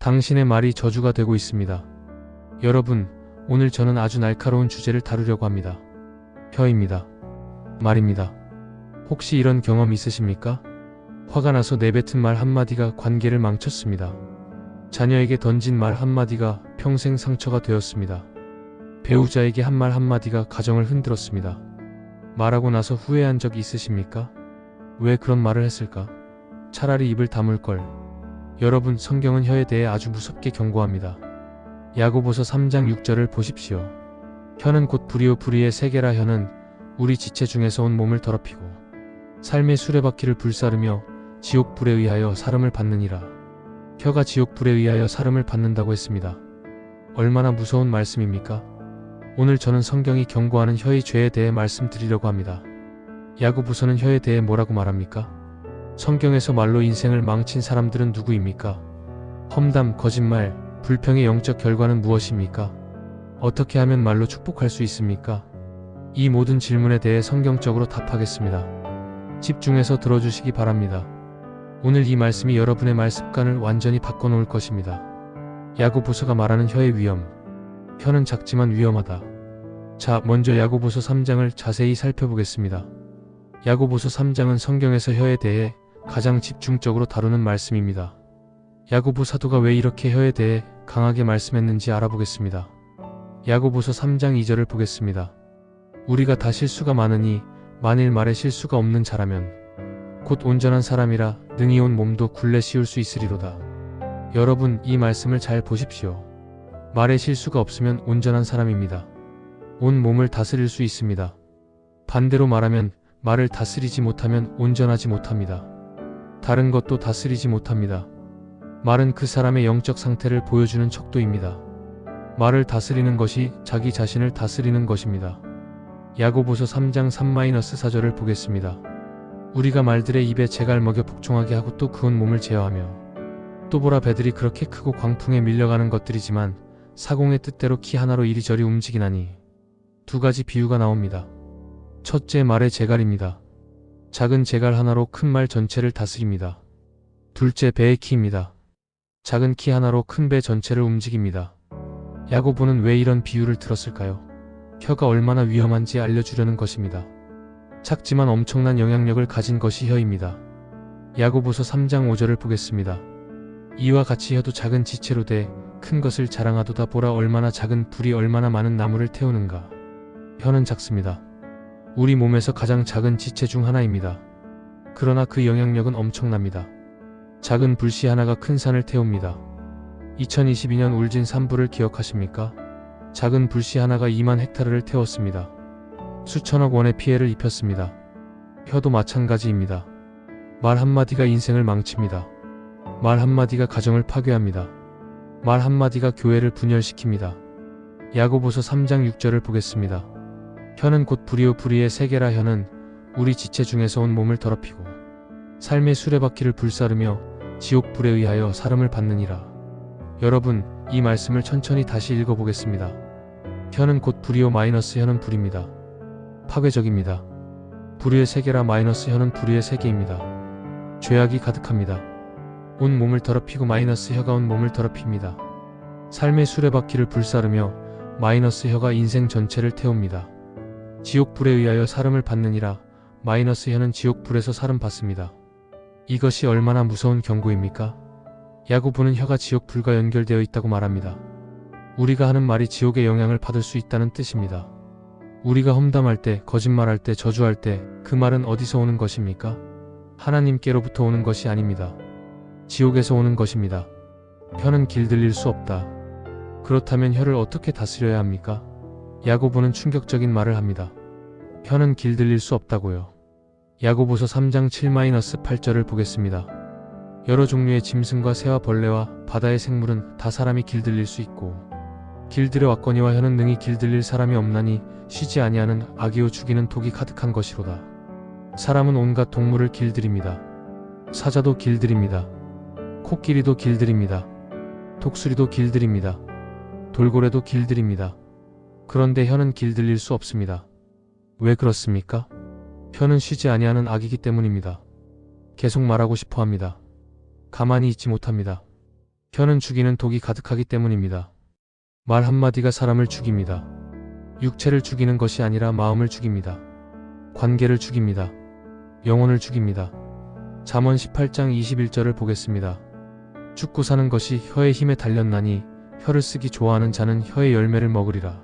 당신의 말이 저주가 되고 있습니다. 여러분, 오늘 저는 아주 날카로운 주제를 다루려고 합니다. 혀입니다. 말입니다. 혹시 이런 경험 있으십니까? 화가 나서 내뱉은 말 한마디가 관계를 망쳤습니다. 자녀에게 던진 말 한마디가 평생 상처가 되었습니다. 배우자에게 한 말 한마디가 가정을 흔들었습니다. 말하고 나서 후회한 적 있으십니까? 왜 그런 말을 했을까? 차라리 입을 다물걸. 여러분, 성경은 혀에 대해 아주 무섭게 경고합니다. 야고보서 3장 6절을 보십시오. 혀는 곧 불이요 불의의 세계라. 혀는 우리 지체 중에서 온 몸을 더럽히고 삶의 수레바퀴를 불사르며 지옥불에 의하여 사름을 받느니라. 혀가 지옥불에 의하여 사름을 받는다고 했습니다. 얼마나 무서운 말씀입니까? 오늘 저는 성경이 경고하는 혀의 죄에 대해 말씀드리려고 합니다. 야고보서는 혀에 대해 뭐라고 말합니까? 성경에서 말로 인생을 망친 사람들은 누구입니까? 험담, 거짓말, 불평의 영적 결과는 무엇입니까? 어떻게 하면 말로 축복할 수 있습니까? 이 모든 질문에 대해 성경적으로 답하겠습니다. 집중해서 들어주시기 바랍니다. 오늘 이 말씀이 여러분의 말 습관을 완전히 바꿔놓을 것입니다. 야고보서가 말하는 혀의 위험. 혀는 작지만 위험하다. 자, 먼저 야고보서 3장을 자세히 살펴보겠습니다. 야고보서 3장은 성경에서 혀에 대해 가장 집중적으로 다루는 말씀입니다. 야고보 사도가 왜 이렇게 혀에 대해 강하게 말씀했는지 알아보겠습니다. 야고보서 3장 2절을 보겠습니다. 우리가 다 실수가 많으니 만일 말에 실수가 없는 자라면 곧 온전한 사람이라 능히 온 몸도 굴레 씌울 수 있으리로다. 여러분, 이 말씀을 잘 보십시오. 말에 실수가 없으면 온전한 사람입니다. 온 몸을 다스릴 수 있습니다. 반대로 말하면 말을 다스리지 못하면 온전하지 못합니다. 다른 것도 다스리지 못합니다. 말은 그 사람의 영적 상태를 보여주는 척도입니다. 말을 다스리는 것이 자기 자신을 다스리는 것입니다. 야고보서 3장 3-4절을 보겠습니다. 우리가 말들의 입에 재갈 먹여 복종하게 하고 또 그 온 몸을 제어하며 또 보라, 배들이 그렇게 크고 광풍에 밀려가는 것들이지만 사공의 뜻대로 키 하나로 이리저리 움직이나니. 두 가지 비유가 나옵니다. 첫째, 말의 재갈입니다. 작은 재갈 하나로 큰 말 전체를 다스립니다. 둘째, 배의 키입니다. 작은 키 하나로 큰 배 전체를 움직입니다. 야고보는 왜 이런 비유를 들었을까요? 혀가 얼마나 위험한지 알려주려는 것입니다. 작지만 엄청난 영향력을 가진 것이 혀입니다. 야고보서 3장 5절을 보겠습니다. 이와 같이 혀도 작은 지체로 돼 큰 것을 자랑하도다. 보라, 얼마나 작은 불이 얼마나 많은 나무를 태우는가. 혀는 작습니다. 우리 몸에서 가장 작은 지체 중 하나입니다. 그러나 그 영향력은 엄청납니다. 작은 불씨 하나가 큰 산을 태웁니다. 2022년 울진 산불을 기억하십니까? 작은 불씨 하나가 2만 헥타르를 태웠습니다. 수천억 원의 피해를 입혔습니다. 혀도 마찬가지입니다. 말 한마디가 인생을 망칩니다. 말 한마디가 가정을 파괴합니다. 말 한마디가 교회를 분열시킵니다. 야고보서 3장 6절을 보겠습니다. 혀는 곧 불이요 불의의 세계라. 혀는 우리 지체 중에서 온 몸을 더럽히고 삶의 수레바퀴를 불사르며 지옥불에 의하여 사름을 받느니라. 여러분, 이 말씀을 천천히 다시 읽어보겠습니다. 혀는 곧 불이요 마이너스 혀는 불입니다. 파괴적입니다. 불의의 세계라 마이너스 혀는 불의의 세계입니다. 죄악이 가득합니다. 온 몸을 더럽히고 마이너스 혀가 온 몸을 더럽힙니다. 삶의 수레바퀴를 불사르며 마이너스 혀가 인생 전체를 태웁니다. 지옥불에 의하여 사름을 받느니라. 마이너스 혀는 지옥불에서 사름 받습니다. 이것이 얼마나 무서운 경고입니까? 야고보는 혀가 지옥불과 연결되어 있다고 말합니다. 우리가 하는 말이 지옥의 영향을 받을 수 있다는 뜻입니다. 우리가 험담할 때, 거짓말할 때, 저주할 때 그 말은 어디서 오는 것입니까? 하나님께로부터 오는 것이 아닙니다. 지옥에서 오는 것입니다. 혀는 길들일 수 없다. 그렇다면 혀를 어떻게 다스려야 합니까? 야고보는 충격적인 말을 합니다. 혀는 길들일 수 없다고요. 야고보서 3장 7-8절을 보겠습니다. 여러 종류의 짐승과 새와 벌레와 바다의 생물은 다 사람이 길들일 수 있고 길들여 왔거니와 혀는 능히 길들일 사람이 없나니 쉬지 아니하는 악이요 죽이는 독이 가득한 것이로다. 사람은 온갖 동물을 길들입니다. 사자도 길들입니다. 코끼리도 길들입니다. 독수리도 길들입니다. 돌고래도 길들입니다. 그런데 혀는 길들일 수 없습니다. 왜 그렇습니까? 혀는 쉬지 아니하는 악이기 때문입니다. 계속 말하고 싶어 합니다. 가만히 있지 못합니다. 혀는 죽이는 독이 가득하기 때문입니다. 말 한마디가 사람을 죽입니다. 육체를 죽이는 것이 아니라 마음을 죽입니다. 관계를 죽입니다. 영혼을 죽입니다. 잠언 18장 21절을 보겠습니다. 죽고 사는 것이 혀의 힘에 달렸나니 혀를 쓰기 좋아하는 자는 혀의 열매를 먹으리라.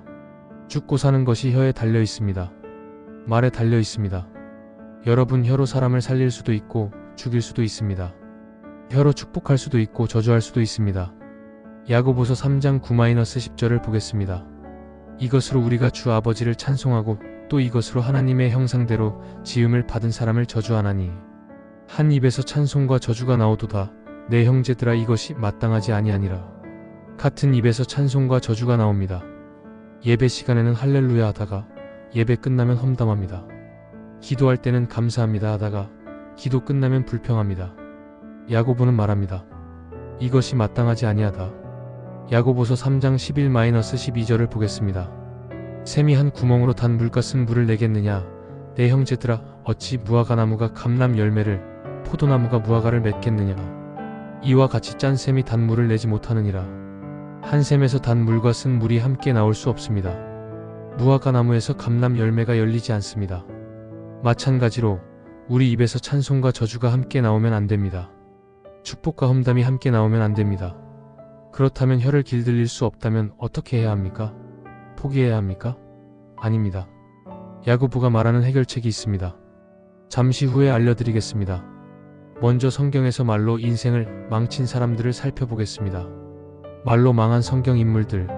죽고 사는 것이 혀에 달려 있습니다. 말에 달려 있습니다. 여러분, 혀로 사람을 살릴 수도 있고 죽일 수도 있습니다. 혀로 축복할 수도 있고 저주할 수도 있습니다. 야고보서 3장 9-10절을 보겠습니다. 이것으로 우리가 주 아버지를 찬송하고 또 이것으로 하나님의 형상대로 지음을 받은 사람을 저주하나니 한 입에서 찬송과 저주가 나오도다. 내 형제들아, 이것이 마땅하지 아니하니라. 같은 입에서 찬송과 저주가 나옵니다. 예배 시간에는 할렐루야 하다가 예배 끝나면 험담합니다. 기도할 때는 감사합니다 하다가 기도 끝나면 불평합니다. 야고보는 말합니다. 이것이 마땅하지 아니하다. 야고보서 3장 11-12절을 보겠습니다. 샘이 한 구멍으로 단 물같은 물을 내겠느냐. 내 형제들아, 어찌 무화과나무가 감람 열매를, 포도나무가 무화과를 맺겠느냐. 이와 같이 짠 샘이 단 물을 내지 못하느니라. 한 샘에서 단 물과 쓴 물이 함께 나올 수 없습니다. 무화과나무에서 감람 열매가 열리지 않습니다. 마찬가지로 우리 입에서 찬송과 저주가 함께 나오면 안 됩니다. 축복과 험담이 함께 나오면 안 됩니다. 그렇다면 혀를 길들일 수 없다면 어떻게 해야 합니까? 포기해야 합니까? 아닙니다. 야고보가 말하는 해결책이 있습니다. 잠시 후에 알려드리겠습니다. 먼저 성경에서 말로 인생을 망친 사람들을 살펴보겠습니다. 말로 망한 성경 인물들.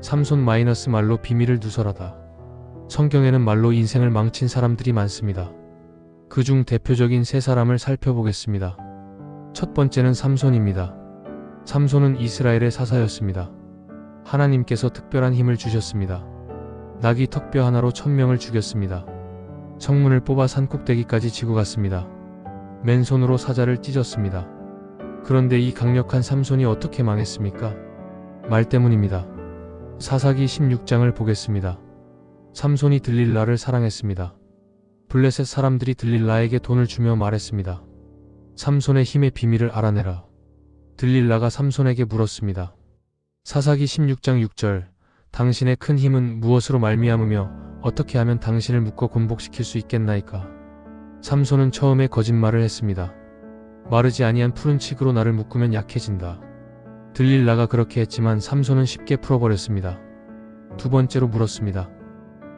삼손 말로 비밀을 누설하다. 성경에는 말로 인생을 망친 사람들이 많습니다. 그중 대표적인 세 사람을 살펴보겠습니다. 첫 번째는 삼손입니다. 삼손은 이스라엘의 사사였습니다. 하나님께서 특별한 힘을 주셨습니다. 낙이 턱뼈 하나로 1000명을 죽였습니다. 성문을 뽑아 산꼭대기까지 지고 갔습니다. 맨손으로 사자를 찢었습니다. 그런데 이 강력한 삼손이 어떻게 망했습니까? 말 때문입니다. 사사기 16장을 보겠습니다. 삼손이 들릴라를 사랑했습니다. 블레셋 사람들이 들릴라에게 돈을 주며 말했습니다. 삼손의 힘의 비밀을 알아내라. 들릴라가 삼손에게 물었습니다. 사사기 16장 6절. 당신의 큰 힘은 무엇으로 말미암으며 어떻게 하면 당신을 묶어 곤복시킬 수 있겠나이까? 삼손은 처음에 거짓말을 했습니다. 마르지 아니한 푸른 칡으로 나를 묶으면 약해진다. 들릴라가 그렇게 했지만 삼손은 쉽게 풀어버렸습니다. 두 번째로 물었습니다.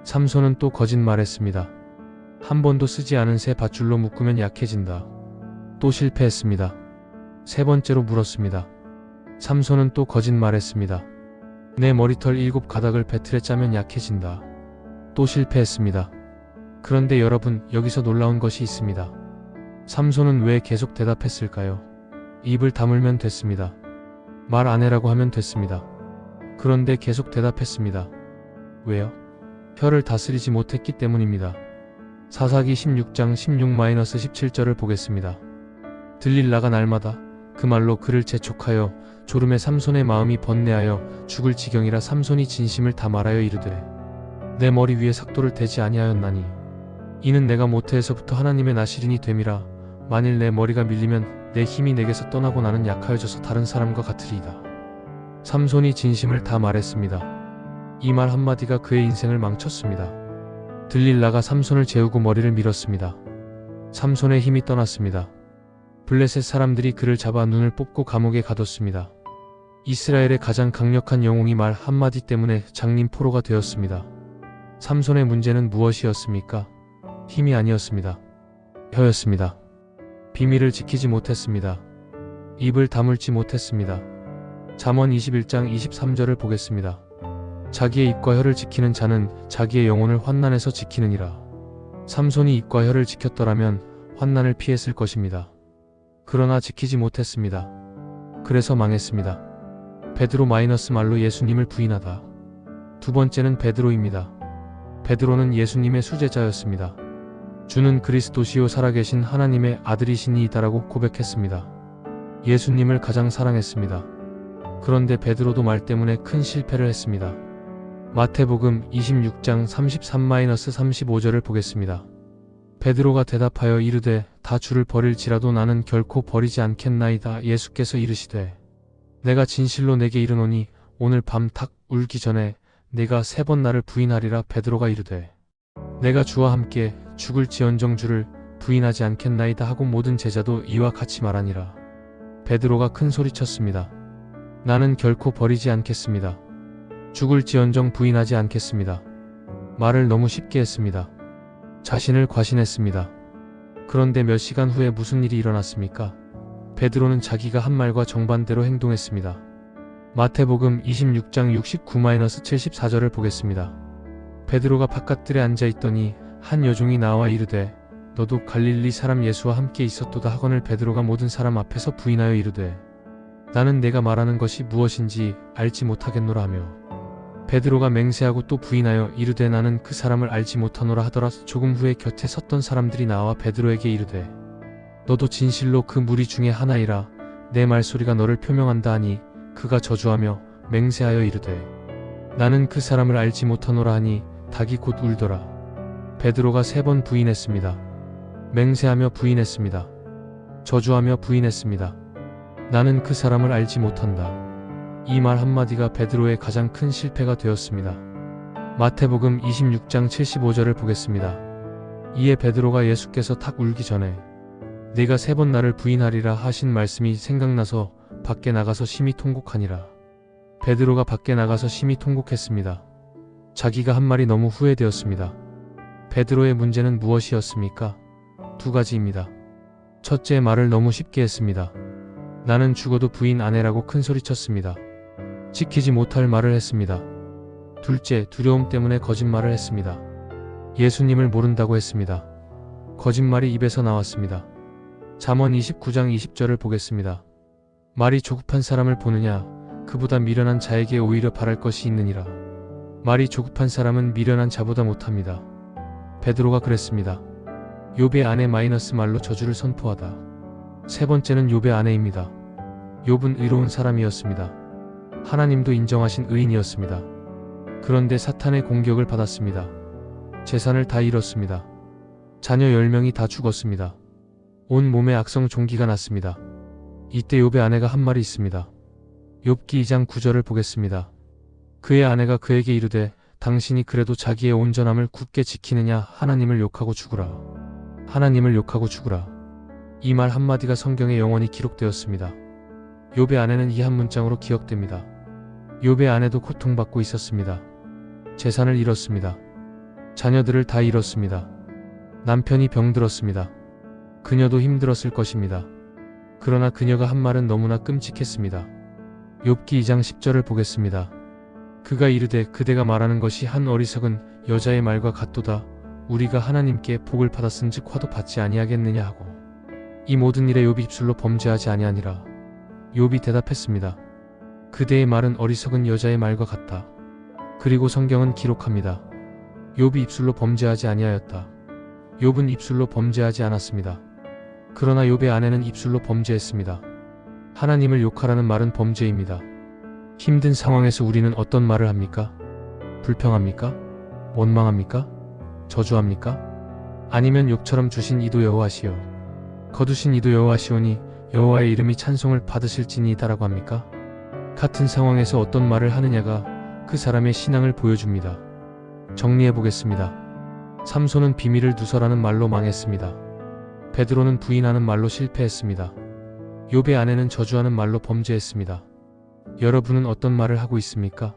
삼손은 또 거짓말했습니다. 한 번도 쓰지 않은 새 밧줄로 묶으면 약해진다. 또 실패했습니다. 세 번째로 물었습니다. 삼손은 또 거짓말했습니다. 내 머리털 7가닥을 배틀에 짜면 약해진다. 또 실패했습니다. 그런데 여러분, 여기서 놀라운 것이 있습니다. 삼손은 왜 계속 대답했을까요? 입을 다물면 됐습니다. 말 안 해라고 하면 됐습니다. 그런데 계속 대답했습니다. 왜요? 혀를 다스리지 못했기 때문입니다. 사사기 16장 16-17절을 보겠습니다. 들릴라가 날마다 그 말로 그를 재촉하여 졸음에 삼손의 마음이 번뇌하여 죽을 지경이라 삼손이 진심을 다 말하여 이르되 내 머리 위에 삭도를 대지 아니하였나니 이는 내가 모태에서부터 하나님의 나시린이 됨이라. 만일 내 머리가 밀리면 내 힘이 내게서 떠나고 나는 약하여져서 다른 사람과 같으리이다. 삼손이 진심을 다 말했습니다. 이 말 한마디가 그의 인생을 망쳤습니다. 들릴라가 삼손을 재우고 머리를 밀었습니다. 삼손의 힘이 떠났습니다. 블레셋 사람들이 그를 잡아 눈을 뽑고 감옥에 가뒀습니다. 이스라엘의 가장 강력한 영웅이 말 한마디 때문에 장린 포로가 되었습니다. 삼손의 문제는 무엇이었습니까? 힘이 아니었습니다. 혀였습니다. 비밀을 지키지 못했습니다. 입을 다물지 못했습니다. 잠언 21장 23절을 보겠습니다. 자기의 입과 혀를 지키는 자는 자기의 영혼을 환난에서 지키느니라. 삼손이 입과 혀를 지켰더라면 환난을 피했을 것입니다. 그러나 지키지 못했습니다. 그래서 망했습니다. 베드로 말로 예수님을 부인하다. 두 번째는 베드로입니다. 베드로는 예수님의 수제자였습니다. 주는 그리스도시요 살아계신 하나님의 아들이시니이다라고 고백했습니다. 예수님을 가장 사랑했습니다. 그런데 베드로도 말 때문에 큰 실패를 했습니다. 마태복음 26장 33-35절을 보겠습니다. 베드로가 대답하여 이르되 다 주를 버릴지라도 나는 결코 버리지 않겠나이다. 예수께서 이르시되 내가 진실로 내게 이르노니 오늘 밤 닭 울기 전에 내가 3번 나를 부인하리라. 베드로가 이르되 내가 주와 함께 죽을지언정 주를 부인하지 않겠나이다 하고 모든 제자도 이와 같이 말하니라. 베드로가 큰 소리쳤습니다. 나는 결코 버리지 않겠습니다. 죽을지언정 부인하지 않겠습니다. 말을 너무 쉽게 했습니다. 자신을 과신했습니다. 그런데 몇 시간 후에 무슨 일이 일어났습니까? 베드로는 자기가 한 말과 정반대로 행동했습니다. 마태복음 26장 69-74절을 보겠습니다. 베드로가 바깥들에 앉아있더니 한 여종이 나와 이르되 너도 갈릴리 사람 예수와 함께 있었도다 하거늘. 베드로가 모든 사람 앞에서 부인하여 이르되 나는 내가 말하는 것이 무엇인지 알지 못하겠노라 하며 베드로가 맹세하고 또 부인하여 이르되 나는 그 사람을 알지 못하노라 하더라. 조금 후에 곁에 섰던 사람들이 나와 베드로에게 이르되 너도 진실로 그 무리 중에 하나이라. 내 말소리가 너를 표명한다 하니 그가 저주하며 맹세하여 이르되 나는 그 사람을 알지 못하노라 하니 닭이 곧 울더라. 베드로가 3번 부인했습니다. 맹세하며 부인했습니다. 저주하며 부인했습니다. 나는 그 사람을 알지 못한다. 이 말 한마디가 베드로의 가장 큰 실패가 되었습니다. 마태복음 26장 75절을 보겠습니다. 이에 베드로가 예수께서 닭 울기 전에 네가 3번 나를 부인하리라 하신 말씀이 생각나서 밖에 나가서 심히 통곡하니라. 베드로가 밖에 나가서 심히 통곡했습니다. 자기가 한 말이 너무 후회되었습니다. 베드로의 문제는 무엇이었습니까? 2가지입니다. 첫째, 말을 너무 쉽게 했습니다. 나는 죽어도 부인 안 해라고 큰 소리쳤습니다. 지키지 못할 말을 했습니다. 둘째, 두려움 때문에 거짓말을 했습니다. 예수님을 모른다고 했습니다. 거짓말이 입에서 나왔습니다. 잠언 29장 20절을 보겠습니다. 말이 조급한 사람을 보느냐 그보다 미련한 자에게 오히려 바랄 것이 있느니라. 말이 조급한 사람은 미련한 자보다 못합니다. 베드로가 그랬습니다. 욥의 아내 마이너스 말로 저주를 선포하다. 3번째는 욥의 아내입니다. 욥은 의로운 사람이었습니다. 하나님도 인정하신 의인이었습니다. 그런데 사탄의 공격을 받았습니다. 재산을 다 잃었습니다. 자녀 10명이 다 죽었습니다. 온 몸에 악성 종기가 났습니다. 이때 욥의 아내가 한 말이 있습니다. 욥기 2장 9절을 보겠습니다. 그의 아내가 그에게 이르되 당신이 그래도 자기의 온전함을 굳게 지키느냐 하나님을 욕하고 죽으라. 하나님을 욕하고 죽으라. 이 말 한마디가 성경에 영원히 기록되었습니다. 욥의 아내는 이 한 문장으로 기억됩니다. 욥의 아내도 고통받고 있었습니다. 재산을 잃었습니다. 자녀들을 다 잃었습니다. 남편이 병들었습니다. 그녀도 힘들었을 것입니다. 그러나 그녀가 한 말은 너무나 끔찍했습니다. 욥기 2장 10절을 보겠습니다. 그가 이르되 그대가 말하는 것이 한 어리석은 여자의 말과 같도다. 우리가 하나님께 복을 받았은즉 화도 받지 아니하겠느냐 하고 이 모든 일에 욥이 입술로 범죄하지 아니하니라. 욥이 대답했습니다. 그대의 말은 어리석은 여자의 말과 같다. 그리고 성경은 기록합니다. 욥이 입술로 범죄하지 아니하였다. 욥은 입술로 범죄하지 않았습니다. 그러나 욥의 아내는 입술로 범죄했습니다. 하나님을 욕하라는 말은 범죄입니다. 힘든 상황에서 우리는 어떤 말을 합니까? 불평합니까? 원망합니까? 저주합니까? 아니면 욥처럼 주신 이도 여호와시요 거두신 이도 여호와시오니 여호와의 이름이 찬송을 받으실지니이다라고 합니까? 같은 상황에서 어떤 말을 하느냐가 그 사람의 신앙을 보여줍니다. 정리해보겠습니다. 삼손은 비밀을 누설하는 말로 망했습니다. 베드로는 부인하는 말로 실패했습니다. 욥의 아내는 저주하는 말로 범죄했습니다. 여러분은 어떤 말을 하고 있습니까?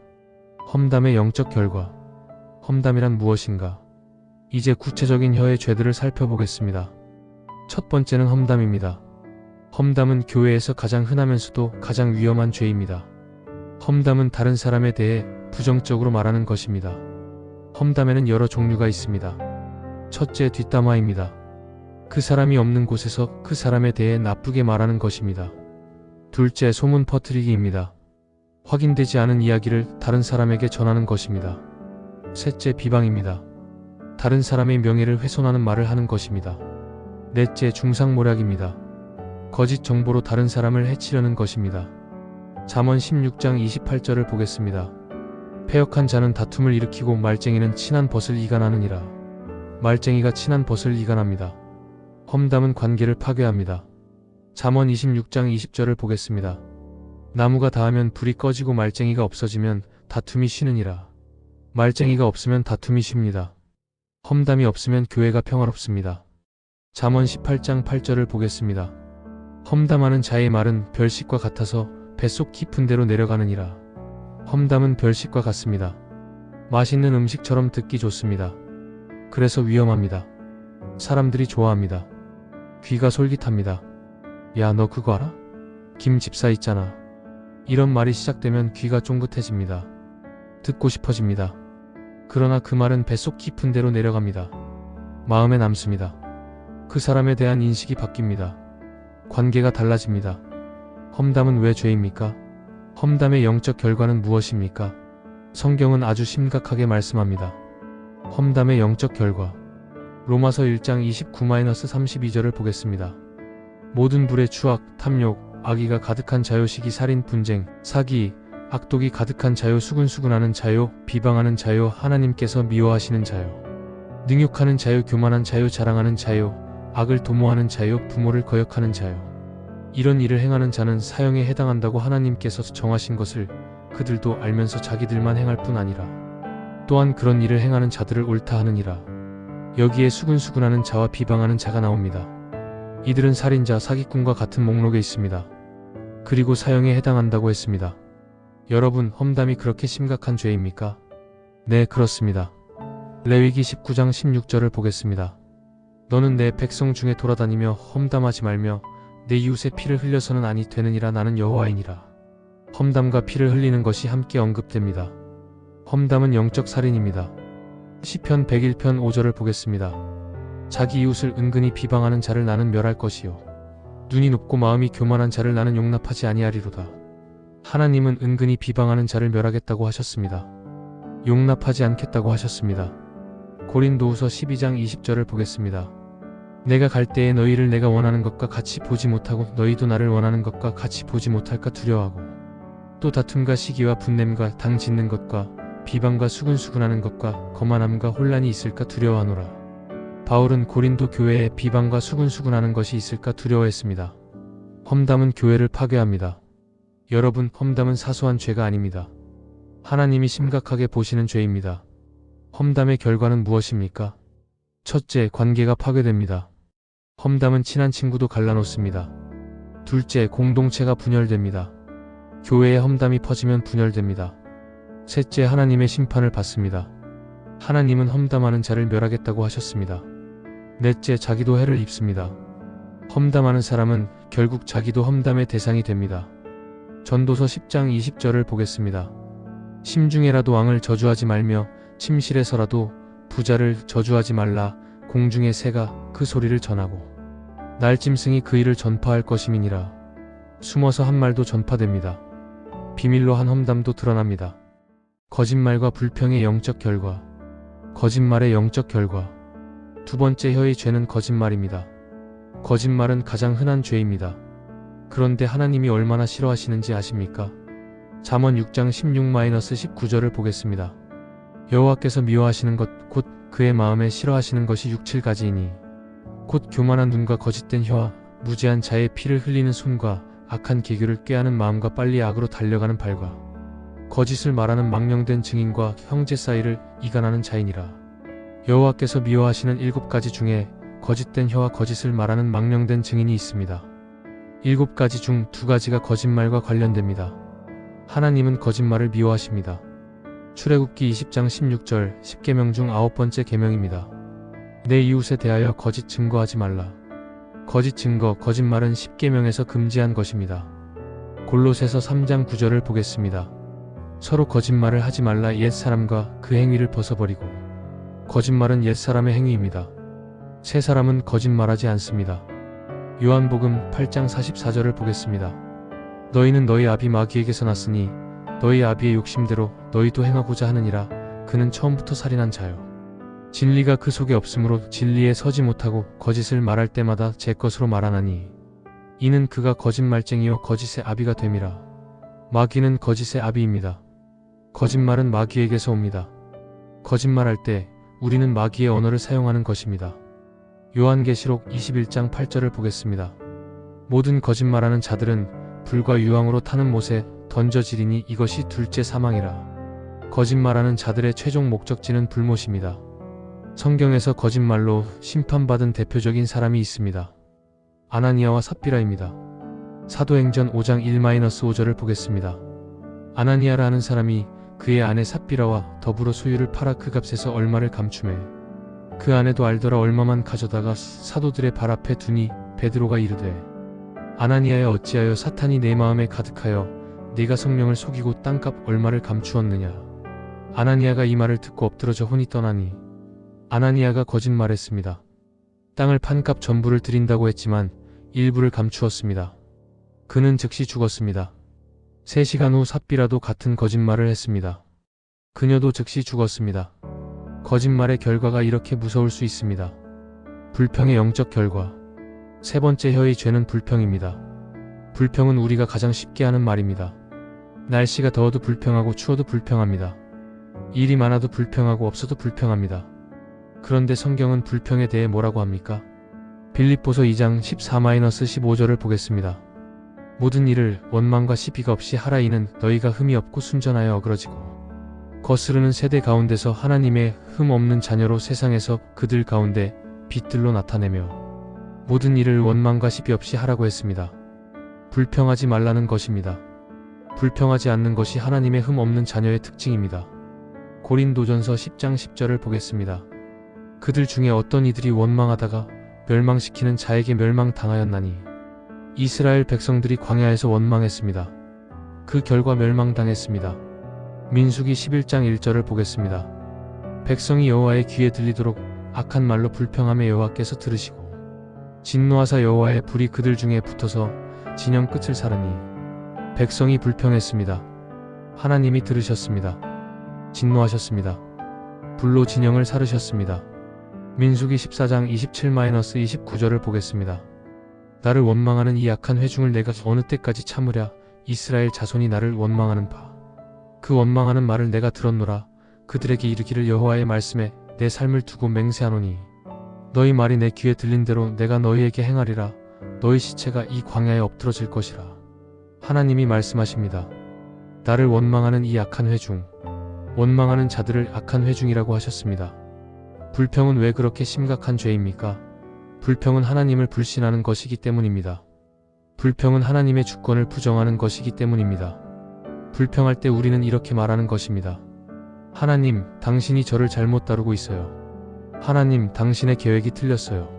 험담의 영적 결과. 험담이란 무엇인가? 이제 구체적인 혀의 죄들을 살펴보겠습니다. 첫 번째는 험담입니다. 험담은 교회에서 가장 흔하면서도 가장 위험한 죄입니다. 험담은 다른 사람에 대해 부정적으로 말하는 것입니다. 험담에는 여러 종류가 있습니다. 첫째, 뒷담화입니다. 그 사람이 없는 곳에서 그 사람에 대해 나쁘게 말하는 것입니다. 둘째, 소문 퍼뜨리기입니다. 확인되지 않은 이야기를 다른 사람에게 전하는 것입니다. 셋째, 비방입니다. 다른 사람의 명예를 훼손하는 말을 하는 것입니다. 넷째, 중상모략입니다. 거짓 정보로 다른 사람을 해치려는 것입니다. 잠언 16장 28절을 보겠습니다. 패역한 자는 다툼을 일으키고 말쟁이는 친한 벗을 이간하느니라. 말쟁이가 친한 벗을 이간합니다. 험담은 관계를 파괴합니다. 잠언 26장 20절을 보겠습니다. 나무가 닿으면 불이 꺼지고 말쟁이가 없어지면 다툼이 쉬느니라. 말쟁이가 없으면 다툼이 쉽니다. 험담이 없으면 교회가 평화롭습니다. 잠언 18장 8절을 보겠습니다. 험담하는 자의 말은 별식과 같아서 뱃속 깊은 데로 내려가느니라. 험담은 별식과 같습니다. 맛있는 음식처럼 듣기 좋습니다. 그래서 위험합니다. 사람들이 좋아합니다. 귀가 솔깃합니다. 야, 너 그거 알아? 김 집사 있잖아. 이런 말이 시작되면 귀가 쫑긋해집니다. 듣고 싶어집니다. 그러나 그 말은 뱃속 깊은 데로 내려갑니다. 마음에 남습니다. 그 사람에 대한 인식이 바뀝니다. 관계가 달라집니다. 험담은 왜 죄입니까? 험담의 영적 결과는 무엇입니까? 성경은 아주 심각하게 말씀합니다. 험담의 영적 결과. 로마서 1장 29-32절을 보겠습니다. 모든 불의 추악, 탐욕, 악의가 가득한 자요, 시기, 살인, 분쟁, 사기, 악독이 가득한 자요, 수근수근하는 자요, 비방하는 자요, 하나님께서 미워하시는 자요, 능욕하는 자요, 교만한 자요, 자랑하는 자요, 악을 도모하는 자요, 부모를 거역하는 자요. 이런 일을 행하는 자는 사형에 해당한다고 하나님께서 정하신 것을 그들도 알면서 자기들만 행할 뿐 아니라 또한 그런 일을 행하는 자들을 옳다 하느니라. 여기에 수근수근하는 자와 비방하는 자가 나옵니다. 이들은 살인자, 사기꾼과 같은 목록에 있습니다. 그리고 사형에 해당한다고 했습니다. 여러분, 험담이 그렇게 심각한 죄입니까? 네, 그렇습니다. 레위기 19장 16절을 보겠습니다. 너는 내 백성 중에 돌아다니며 험담하지 말며 내 이웃의 피를 흘려서는 아니 되느니라. 나는 여호와이니라. 험담과 피를 흘리는 것이 함께 언급됩니다. 험담은 영적 살인입니다. 시편 101편 5절을 보겠습니다. 자기 이웃을 은근히 비방하는 자를 나는 멸할 것이요, 눈이 높고 마음이 교만한 자를 나는 용납하지 아니하리로다. 하나님은 은근히 비방하는 자를 멸하겠다고 하셨습니다. 용납하지 않겠다고 하셨습니다. 고린도후서 12장 20절을 보겠습니다. 내가 갈 때에 너희를 내가 원하는 것과 같이 보지 못하고 너희도 나를 원하는 것과 같이 보지 못할까 두려워하고, 또 다툼과 시기와 분냄과 당 짓는 것과 비방과 수근수근하는 것과 거만함과 혼란이 있을까 두려워하노라. 바울은 고린도 교회에 비방과 수근수근하는 것이 있을까 두려워했습니다. 험담은 교회를 파괴합니다. 여러분, 험담은 사소한 죄가 아닙니다. 하나님이 심각하게 보시는 죄입니다. 험담의 결과는 무엇입니까? 첫째, 관계가 파괴됩니다. 험담은 친한 친구도 갈라놓습니다. 둘째, 공동체가 분열됩니다. 교회에 험담이 퍼지면 분열됩니다. 셋째, 하나님의 심판을 받습니다. 하나님은 험담하는 자를 멸하겠다고 하셨습니다. 넷째, 자기도 해를 입습니다. 험담하는 사람은 결국 자기도 험담의 대상이 됩니다. 전도서 10장 20절을 보겠습니다. 심중에라도 왕을 저주하지 말며 침실에서라도 부자를 저주하지 말라. 공중의 새가 그 소리를 전하고 날짐승이 그 일을 전파할 것임이니라. 숨어서 한 말도 전파됩니다. 비밀로 한 험담도 드러납니다. 거짓말과 불평의 영적 결과. 거짓말의 영적 결과. 두 번째, 혀의 죄는 거짓말입니다. 거짓말은 가장 흔한 죄입니다. 그런데 하나님이 얼마나 싫어하시는지 아십니까? 잠언 6장 16-19절을 보겠습니다. 여호와께서 미워하시는 것 곧 그의 마음에 싫어하시는 것이 6, 7가지이니 곧 교만한 눈과 거짓된 혀와 무지한 자의 피를 흘리는 손과 악한 계교를 꾀하는 마음과 빨리 악으로 달려가는 발과 거짓을 말하는 망령된 증인과 형제 사이를 이간하는 자이니라. 여호와께서 미워하시는 7가지 중에 거짓된 혀와 거짓을 말하는 망령된 증인이 있습니다. 7가지 중 2가지가 거짓말과 관련됩니다. 하나님은 거짓말을 미워하십니다. 출애굽기 20장 16절 10계명 중 9번째 계명입니다. 내 이웃에 대하여 거짓 증거하지 말라. 거짓 증거, 거짓말은 10계명에서 금지한 것입니다. 골로새서 3장 9절을 보겠습니다. 서로 거짓말을 하지 말라. 옛사람과 그 행위를 벗어버리고. 거짓말은 옛사람의 행위입니다. 새 사람은 거짓말하지 않습니다. 요한복음 8장 44절을 보겠습니다. 너희는 너희 아비 마귀에게서 났으니 너희 아비의 욕심대로 너희도 행하고자 하느니라. 그는 처음부터 살인한 자요, 진리가 그 속에 없으므로 진리에 서지 못하고 거짓을 말할 때마다 제 것으로 말하나니 이는 그가 거짓말쟁이요 거짓의 아비가 됨이라. 마귀는 거짓의 아비입니다. 거짓말은 마귀에게서 옵니다. 거짓말할 때 우리는 마귀의 언어를 사용하는 것입니다. 요한계시록 21장 8절을 보겠습니다. 모든 거짓말하는 자들은 불과 유황으로 타는 못에 던져지리니 이것이 둘째 사망이라. 거짓말하는 자들의 최종 목적지는 불못입니다. 성경에서 거짓말로 심판받은 대표적인 사람이 있습니다. 아나니아와 삽비라입니다. 사도행전 5장 1-5절을 보겠습니다. 아나니아라 하는 사람이 그의 아내 삽비라와 더불어 소유를 팔아 그 값에서 얼마를 감추매 그 아내도 알더라. 얼마만 가져다가 사도들의 발 앞에 두니 베드로가 이르되 아나니아야, 어찌하여 사탄이 내 마음에 가득하여 네가 성령을 속이고 땅값 얼마를 감추었느냐. 아나니아가 이 말을 듣고 엎드러져 혼이 떠나니 아나니아가 거짓말했습니다. 땅을 판 값 전부를 드린다고 했지만 일부를 감추었습니다. 그는 즉시 죽었습니다. 3시간 후 삽비라도 같은 거짓말을 했습니다. 그녀도 즉시 죽었습니다. 거짓말의 결과가 이렇게 무서울 수 있습니다. 불평의 영적 결과. 세 번째 혀의 죄는 불평입니다. 불평은 우리가 가장 쉽게 하는 말입니다. 날씨가 더워도 불평하고 추워도 불평합니다. 일이 많아도 불평하고 없어도 불평합니다. 그런데 성경은 불평에 대해 뭐라고 합니까? 빌립보서 2장 14-15절을 보겠습니다. 모든 일을 원망과 시비가 없이 하라. 이는 너희가 흠이 없고 순전하여 어그러지고 거스르는 세대 가운데서 하나님의 흠 없는 자녀로 세상에서 그들 가운데 빛들로 나타내며 모든 일을 원망과 시비 없이 하라고 했습니다. 불평하지 말라는 것입니다. 불평하지 않는 것이 하나님의 흠 없는 자녀의 특징입니다. 고린도전서 10장 10절을 보겠습니다. 그들 중에 어떤 이들이 원망하다가 멸망시키는 자에게 멸망당하였나니 이스라엘 백성들이 광야에서 원망했습니다. 그 결과 멸망당했습니다. 민수기 11장 1절을 보겠습니다. 백성이 여호와의 귀에 들리도록 악한 말로 불평함에 여호와께서 들으시고 진노하사 여호와의 불이 그들 중에 붙어서 진영 끝을 사르니 백성이 불평했습니다. 하나님이 들으셨습니다. 진노하셨습니다. 불로 진영을 사르셨습니다. 민수기 14장 27-29절을 보겠습니다. 나를 원망하는 이 악한 회중을 내가 어느 때까지 참으랴. 이스라엘 자손이 나를 원망하는 바 그 원망하는 말을 내가 들었노라. 그들에게 이르기를 여호와의 말씀에 내 삶을 두고 맹세하노니 너희 말이 내 귀에 들린 대로 내가 너희에게 행하리라. 너희 시체가 이 광야에 엎드러질 것이라. 하나님이 말씀하십니다. 나를 원망하는 이 악한 회중, 원망하는 자들을 악한 회중이라고 하셨습니다. 불평은 왜 그렇게 심각한 죄입니까? 불평은 하나님을 불신하는 것이기 때문입니다. 불평은 하나님의 주권을 부정하는 것이기 때문입니다. 불평할 때 우리는 이렇게 말하는 것입니다. 하나님, 당신이 저를 잘못 다루고 있어요. 하나님, 당신의 계획이 틀렸어요.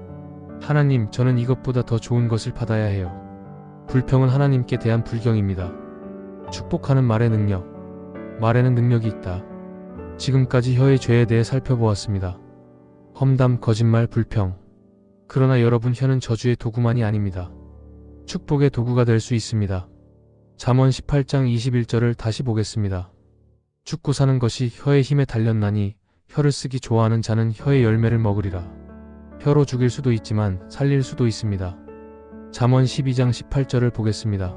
하나님, 저는 이것보다 더 좋은 것을 받아야 해요. 불평은 하나님께 대한 불경입니다. 축복하는 말의 능력. 말에는 능력이 있다. 지금까지 혀의 죄에 대해 살펴보았습니다. 험담, 거짓말, 불평. 그러나 여러분, 혀는 저주의 도구만이 아닙니다. 축복의 도구가 될 수 있습니다. 잠언 18장 21절을 다시 보겠습니다. 죽고 사는 것이 혀의 힘에 달렸나니 혀를 쓰기 좋아하는 자는 혀의 열매를 먹으리라. 혀로 죽일 수도 있지만 살릴 수도 있습니다. 잠언 12장 18절을 보겠습니다.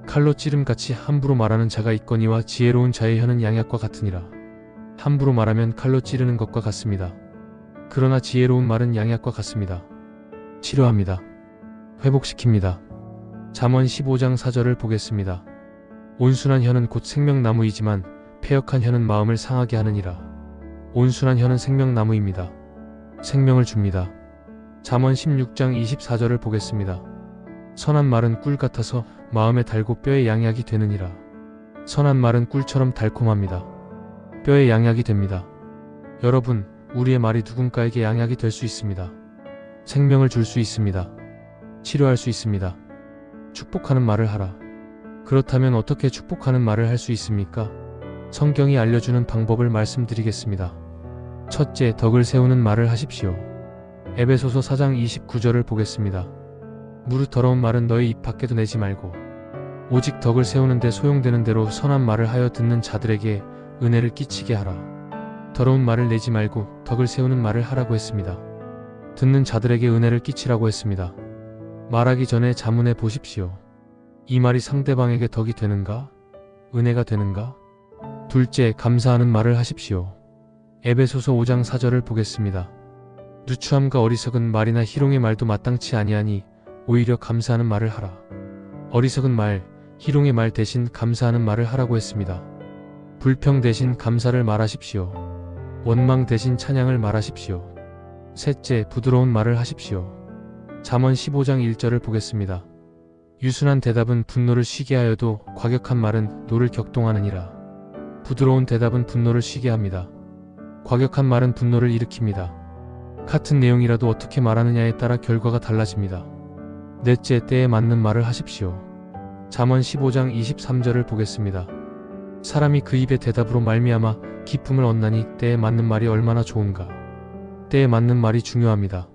칼로 찌름같이 함부로 말하는 자가 있거니와 지혜로운 자의 혀는 양약과 같으니라. 함부로 말하면 칼로 찌르는 것과 같습니다. 그러나 지혜로운 말은 양약과 같습니다. 치료합니다. 회복시킵니다. 잠언 15장 4절을 보겠습니다. 온순한 혀는 곧 생명나무이지만 패역한 혀는 마음을 상하게 하느니라. 온순한 혀는 생명나무입니다. 생명을 줍니다. 잠언 16장 24절을 보겠습니다. 선한 말은 꿀 같아서 마음에 달고 뼈에 양약이 되느니라. 선한 말은 꿀처럼 달콤합니다. 뼈에 양약이 됩니다. 여러분, 우리의 말이 누군가에게 양약이 될 수 있습니다. 생명을 줄 수 있습니다. 치료할 수 있습니다. 축복하는 말을 하라. 그렇다면 어떻게 축복하는 말을 할 수 있습니까? 성경이 알려주는 방법을 말씀드리겠습니다. 첫째, 덕을 세우는 말을 하십시오. 에베소서 4장 29절을 보겠습니다. 무릇 더러운 말은 너희 입 밖에도 내지 말고 오직 덕을 세우는 데 소용되는 대로 선한 말을 하여 듣는 자들에게 은혜를 끼치게 하라. 더러운 말을 내지 말고 덕을 세우는 말을 하라고 했습니다. 듣는 자들에게 은혜를 끼치라고 했습니다. 말하기 전에 자문해 보십시오. 이 말이 상대방에게 덕이 되는가? 은혜가 되는가? 둘째, 감사하는 말을 하십시오. 에베소서 5장 4절을 보겠습니다. 누추함과 어리석은 말이나 희롱의 말도 마땅치 아니하니 오히려 감사하는 말을 하라. 어리석은 말, 희롱의 말 대신 감사하는 말을 하라고 했습니다. 불평 대신 감사를 말하십시오. 원망 대신 찬양을 말하십시오. 셋째, 부드러운 말을 하십시오. 잠언 15장 1절을 보겠습니다. 유순한 대답은 분노를 쉬게 하여도 과격한 말은 노를 격동하느니라. 부드러운 대답은 분노를 쉬게 합니다. 과격한 말은 분노를 일으킵니다. 같은 내용이라도 어떻게 말하느냐에 따라 결과가 달라집니다. 넷째, 때에 맞는 말을 하십시오. 잠언 15장 23절을 보겠습니다. 사람이 그 입의 대답으로 말미암아 기쁨을 얻나니 때에 맞는 말이 얼마나 좋은가. 때에 맞는 말이 중요합니다.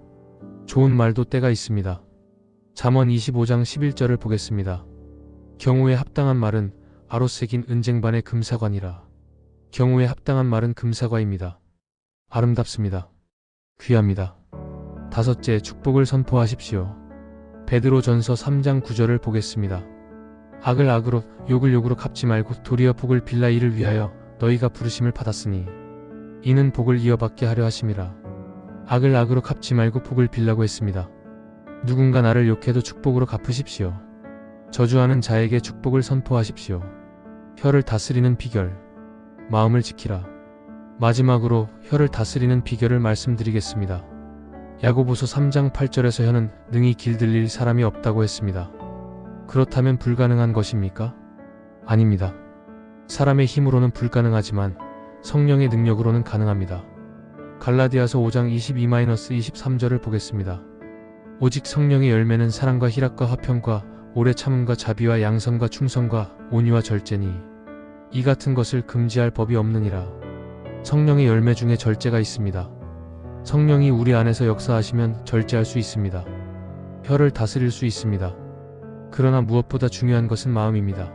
좋은 말도 때가 있습니다. 잠언 25장 11절을 보겠습니다. 경우에 합당한 말은 아로 새긴 은쟁반의 금사과니라. 경우에 합당한 말은 금사과입니다. 아름답습니다. 귀합니다. 다섯째, 축복을 선포하십시오. 베드로전서 3장 9절을 보겠습니다. 악을 악으로 욕을 욕으로 갚지 말고 도리어 복을 빌라 이를 위하여 너희가 부르심을 받았으니 이는 복을 이어받게 하려 하심이라. 악을 악으로 갚지 말고 복을 빌라고 했습니다. 누군가 나를 욕해도 축복으로 갚으십시오. 저주하는 자에게 축복을 선포하십시오. 혀를 다스리는 비결, 마음을 지키라. 마지막으로 혀를 다스리는 비결을 말씀드리겠습니다. 야고보서 3장 8절에서 혀는 능히 길들일 사람이 없다고 했습니다. 그렇다면 불가능한 것입니까? 아닙니다. 사람의 힘으로는 불가능하지만 성령의 능력으로는 가능합니다. 갈라디아서 5장 22-23절을 보겠습니다. 오직 성령의 열매는 사랑과 희락과 화평과 오래 참음과 자비와 양선과 충성과 온유와 절제니 이 같은 것을 금지할 법이 없느니라. 성령의 열매 중에 절제가 있습니다. 성령이 우리 안에서 역사하시면 절제할 수 있습니다. 혀를 다스릴 수 있습니다. 그러나 무엇보다 중요한 것은 마음입니다.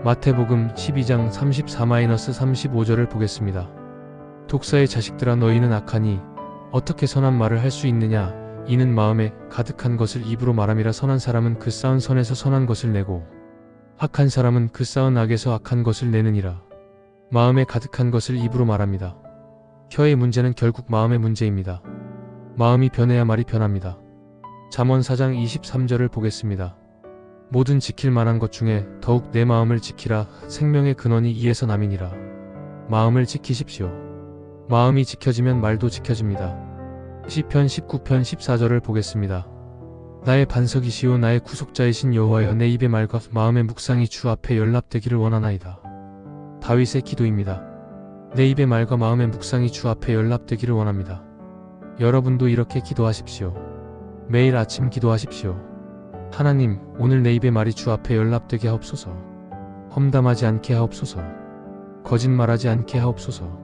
마태복음 12장 34-35절을 보겠습니다. 독사의 자식들아 너희는 악하니 어떻게 선한 말을 할 수 있느냐. 이는 마음에 가득한 것을 입으로 말함이라. 선한 사람은 그 쌓은 선에서 선한 것을 내고 악한 사람은 그 쌓은 악에서 악한 것을 내느니라. 마음에 가득한 것을 입으로 말합니다. 혀의 문제는 결국 마음의 문제입니다. 마음이 변해야 말이 변합니다. 잠언 4장 23절을 보겠습니다. 모든 지킬 만한 것 중에 더욱 내 마음을 지키라. 생명의 근원이 이에서 남이니라. 마음을 지키십시오. 마음이 지켜지면 말도 지켜집니다. 시편 19편 14절을 보겠습니다. 나의 반석이시오 나의 구속자이신 여호와여 내 입의 말과 마음의 묵상이 주 앞에 연락되기를 원하나이다. 다윗의 기도입니다. 내 입의 말과 마음의 묵상이 주 앞에 연락되기를 원합니다. 여러분도 이렇게 기도하십시오. 매일 아침 기도하십시오. 하나님, 오늘 내 입의 말이 주 앞에 연락되게 하옵소서. 험담하지 않게 하옵소서. 거짓말하지 않게 하옵소서.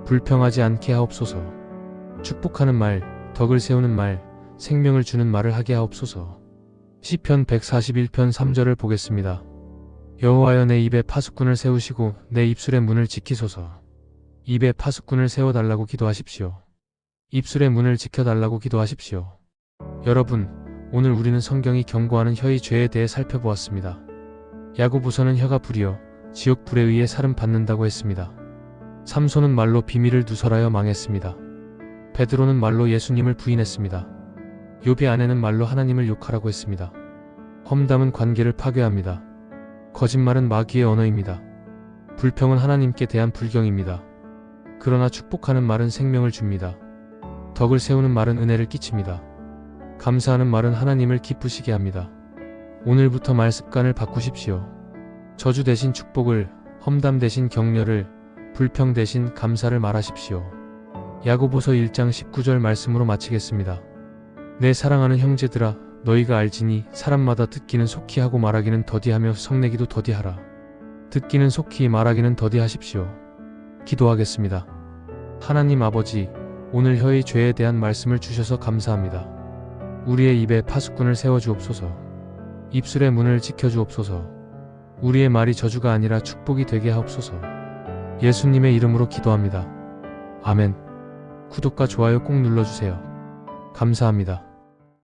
불평하지 않게 하옵소서. 축복하는 말, 덕을 세우는 말, 생명을 주는 말을 하게 하옵소서. 시편 141편 3절을 보겠습니다. 여호와여 내 입에 파수꾼을 세우시고 내 입술의 문을 지키소서. 입에 파수꾼을 세워달라고 기도하십시오. 입술의 문을 지켜달라고 기도하십시오. 여러분, 오늘 우리는 성경이 경고하는 혀의 죄에 대해 살펴보았습니다. 야고보서는 혀가 불이여 지옥 불에 의해 살음 받는다고 했습니다. 삼손은 말로 비밀을 누설하여 망했습니다. 베드로는 말로 예수님을 부인했습니다. 욥의 아내는 말로 하나님을 욕하라고 했습니다. 험담은 관계를 파괴합니다. 거짓말은 마귀의 언어입니다. 불평은 하나님께 대한 불경입니다. 그러나 축복하는 말은 생명을 줍니다. 덕을 세우는 말은 은혜를 끼칩니다. 감사하는 말은 하나님을 기쁘시게 합니다. 오늘부터 말 습관을 바꾸십시오. 저주 대신 축복을, 험담 대신 격려를, 불평 대신 감사를 말하십시오. 야고보서 1장 19절 말씀으로 마치겠습니다. 내 사랑하는 형제들아, 너희가 알지니 사람마다 듣기는 속히 하고 말하기는 더디하며 성내기도 더디하라. 듣기는 속히 말하기는 더디하십시오. 기도하겠습니다. 하나님 아버지, 오늘 혀의 죄에 대한 말씀을 주셔서 감사합니다. 우리의 입에 파수꾼을 세워주옵소서. 입술의 문을 지켜주옵소서. 우리의 말이 저주가 아니라 축복이 되게 하옵소서. 예수님의 이름으로 기도합니다. 아멘. 구독과 좋아요 꼭 눌러주세요. 감사합니다.